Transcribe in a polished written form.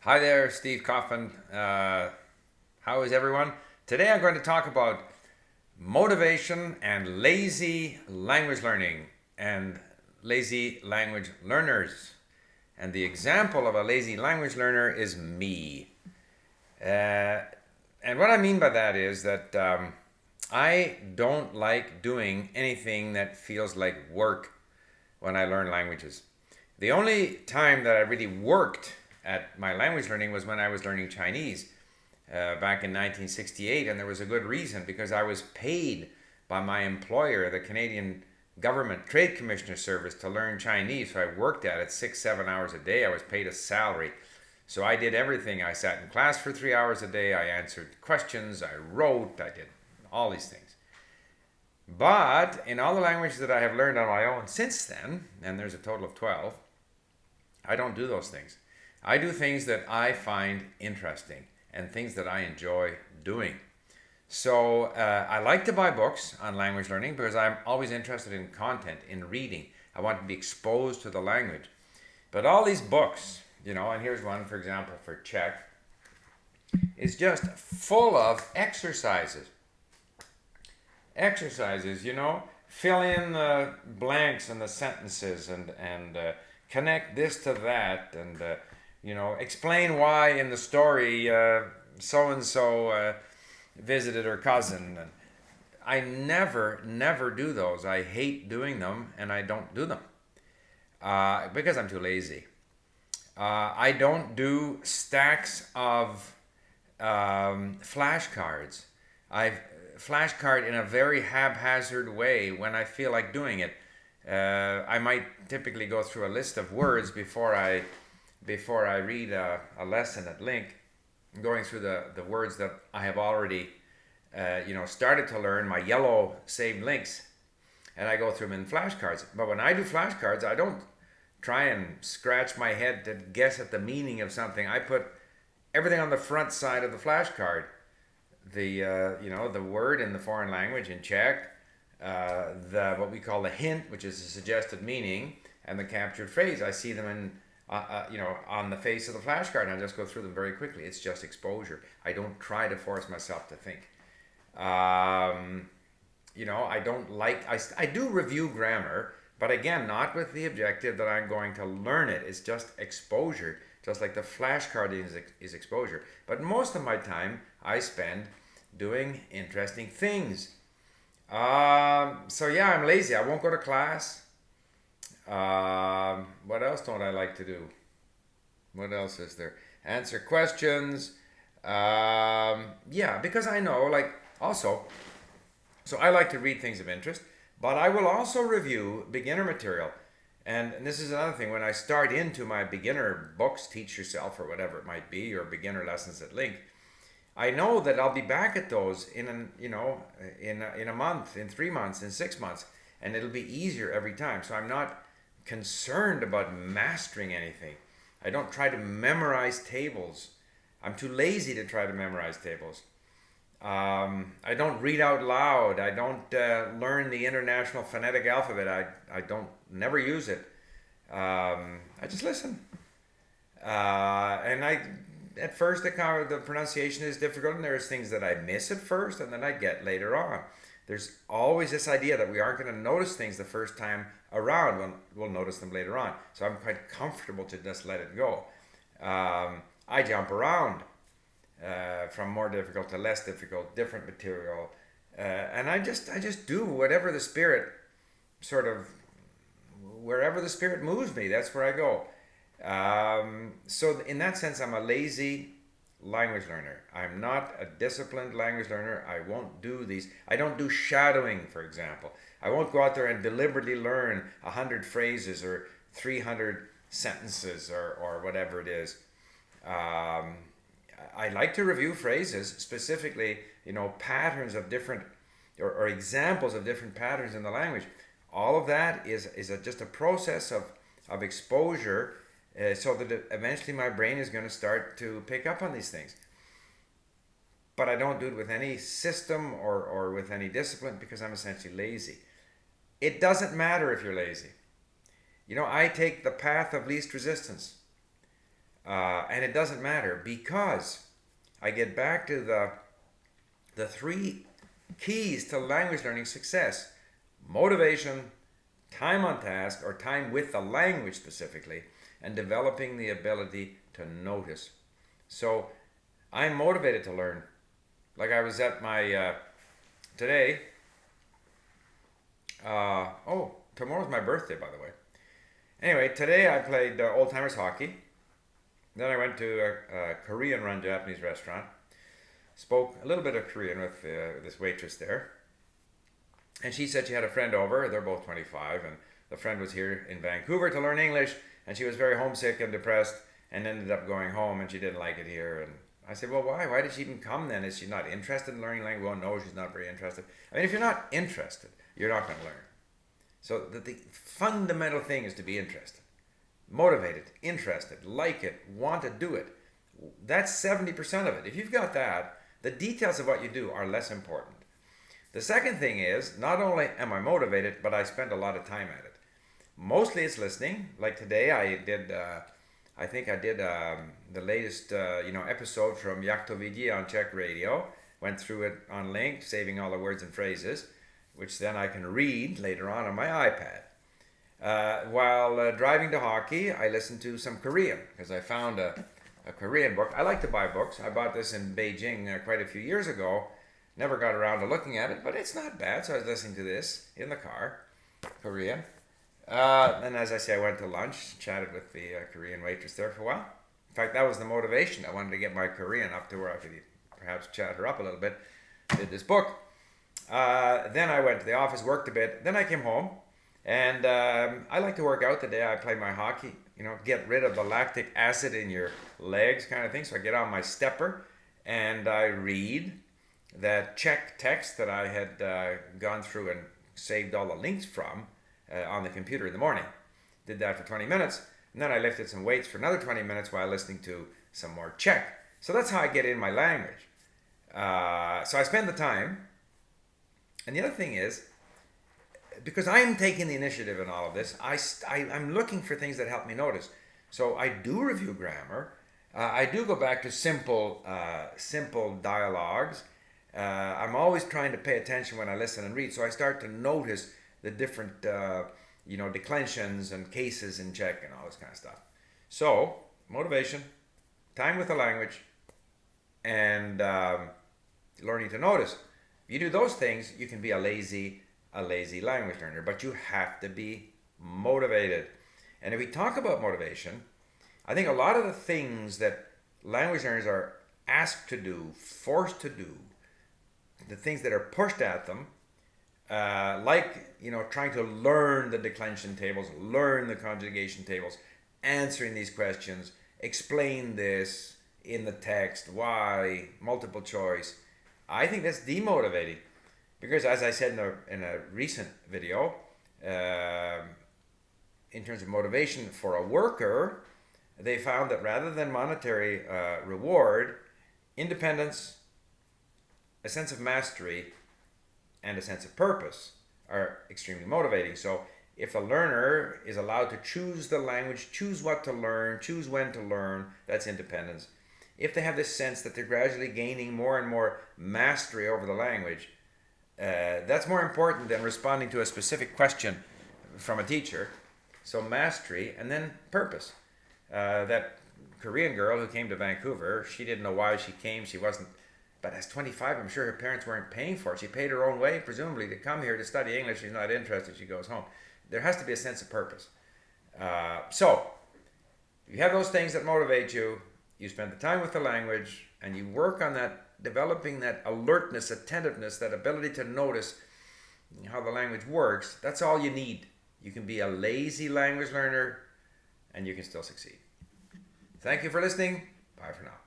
Hi there, Steve Coffin. How is everyone? Today I'm going to talk about motivation and lazy language learning and lazy language learners. And the example of a lazy language learner is me. Uh, and what I mean by that is that I don't like doing anything that feels like work when I learn languages. The only time that I really worked at my language learning was when I was learning Chinese back in 1968, and there was a good reason because I was paid by my employer, the Canadian Government Trade Commissioner Service, to learn Chinese. So I worked at it 6, 7 hours a day. I was paid a salary. So I did everything. I sat in class for 3 hours a day. I answered questions. I wrote. I did all these things. But in all the languages that I have learned on my own since then, and there's a total of 12, I don't do those things. I do things that I find interesting and things that I enjoy doing. So I like to buy books on language learning because I'm always interested in content, in reading. I want to be exposed to the language. But all these books, and here's one, for example, for Czech, is just full of exercises. Fill in the blanks in the sentences and connect this to that, and explain why in the story so and so visited her cousin. And I never do those. I hate doing them, and I don't do them because I'm too lazy. I don't do stacks of flashcards. I flashcard in a very haphazard way when I feel like doing it. I might typically go through a list of words before I read a lesson at Link, going through the words that I have already started to learn, my yellow saved links, and I go through them in flashcards. But when I do flashcards, I don't try and scratch my head to guess at the meaning of something. I put everything on the front side of the flashcard. The word in the foreign language in Czech, the what we call the hint, which is the suggested meaning, and the captured phrase. I see them on the face of the flashcard, and I just go through them very quickly. It's just exposure. I don't try to force myself to think. I don't like. I do review grammar, but again, not with the objective that I'm going to learn it. It's just exposure, just like the flashcard is exposure. But most of my time I spend doing interesting things. So yeah, I'm lazy. I won't go to class. What else don't I like to do? What else is there? Answer questions. Yeah, because I know, also, so I like to read things of interest, but I will also review beginner material. And this is another thing. When I start into my beginner books, Teach Yourself or whatever it might be, or beginner lessons at Link, I know that I'll be back at those in a month, in 3 months, in 6 months, and it'll be easier every time. So I'm not concerned about mastering anything. I don't try to memorize tables. I'm too lazy to try to memorize tables. I don't read out loud. I don't learn the International Phonetic Alphabet. I don't never use it. I just listen. And at first the pronunciation is difficult, and there's things that I miss at first and then I get later on. There's always this idea that we aren't going to notice things the first time around when we'll notice them later on. So I'm quite comfortable to just let it go. I jump around from more difficult to less difficult, different material, and I just do whatever the spirit sort of wherever the spirit moves me. That's where I go. So in that sense, I'm a lazy language learner. I'm not a disciplined language learner. I won't do these. I don't do shadowing, for example. I won't go out there and deliberately learn 100 phrases or 300 sentences or whatever it is. I like to review phrases, specifically, patterns of different or examples of different patterns in the language. All of that is just a process of exposure, so that eventually my brain is going to start to pick up on these things. But I don't do it with any system or with any discipline because I'm essentially lazy. It doesn't matter if you're lazy. I take the path of least resistance. And it doesn't matter because I get back to the three keys to language learning success: motivation, time on task or time with the language specifically, and developing the ability to notice. So I'm motivated to learn. Like I was at my today. Oh, tomorrow's my birthday, by the way. Anyway, today I played old timers hockey. Then I went to a Korean-run Japanese restaurant. Spoke a little bit of Korean with this waitress there. And she said she had a friend over. They're both 25, and the friend was here in Vancouver to learn English. And she was very homesick and depressed, and ended up going home. And she didn't like it here. And I said, "Well, why? Why did she even come then? Is she not interested in learning language?" Well, no, she's not very interested. I mean, if you're not interested, you're not going to learn. So the fundamental thing is to be interested, motivated, interested, like it, want to do it. That's 70% of it. If you've got that, the details of what you do are less important. The second thing is, not only am I motivated, but I spend a lot of time at it. Mostly it's listening. Like today I did, I think I did the latest episode from Jak to vidí on Czech radio. Went through it on link, saving all the words and phrases, which then I can read later on my iPad. While driving to hockey, I listened to some Korean because I found a Korean book. I like to buy books. I bought this in Beijing quite a few years ago. Never got around to looking at it, but it's not bad. So I was listening to this in the car, Korean. And as I say, I went to lunch, chatted with the Korean waitress there for a while. In fact, that was the motivation. I wanted to get my Korean up to where I could perhaps chat her up a little bit. Did this book. Then I went to the office, worked a bit. Then I came home, and I like to work out the day I play my hockey. Get rid of the lactic acid in your legs kind of thing. So I get on my stepper, and I read that Czech text that I had gone through and saved all the links from on the computer in the morning. Did that for 20 minutes, and then I lifted some weights for another 20 minutes while listening to some more Czech. So that's how I get in my language. So I spend the time. And the other thing is, because I'm taking the initiative in all of this, I'm looking for things that help me notice. So I do review grammar. I do go back to simple dialogues. I'm always trying to pay attention when I listen and read. So I start to notice the different, declensions and cases in Czech and all this kind of stuff. So motivation, time with the language, and learning to notice. If you do those things, you can be a lazy language learner, but you have to be motivated. And if we talk about motivation, I think a lot of the things that language learners are asked to do, forced to do, the things that are pushed at them, trying to learn the declension tables, learn the conjugation tables, answering these questions, explain this in the text, why, multiple choice. I think that's demotivating because, as I said in a recent video, in terms of motivation for a worker, they found that rather than monetary reward, independence, a sense of mastery, and a sense of purpose are extremely motivating. So if a learner is allowed to choose the language, choose what to learn, choose when to learn, that's independence. If they have this sense that they're gradually gaining more and more mastery over the language, that's more important than responding to a specific question from a teacher. So mastery and then purpose. That Korean girl who came to Vancouver, she didn't know why she came. She wasn't, but as 25, I'm sure her parents weren't paying for it. She paid her own way, presumably, to come here to study English. She's not interested. She goes home. There has to be a sense of purpose. So if you have those things that motivate you, you spend the time with the language, and you work on that, developing that alertness, attentiveness, that ability to notice how the language works. That's all you need. You can be a lazy language learner, and you can still succeed. Thank you for listening. Bye for now.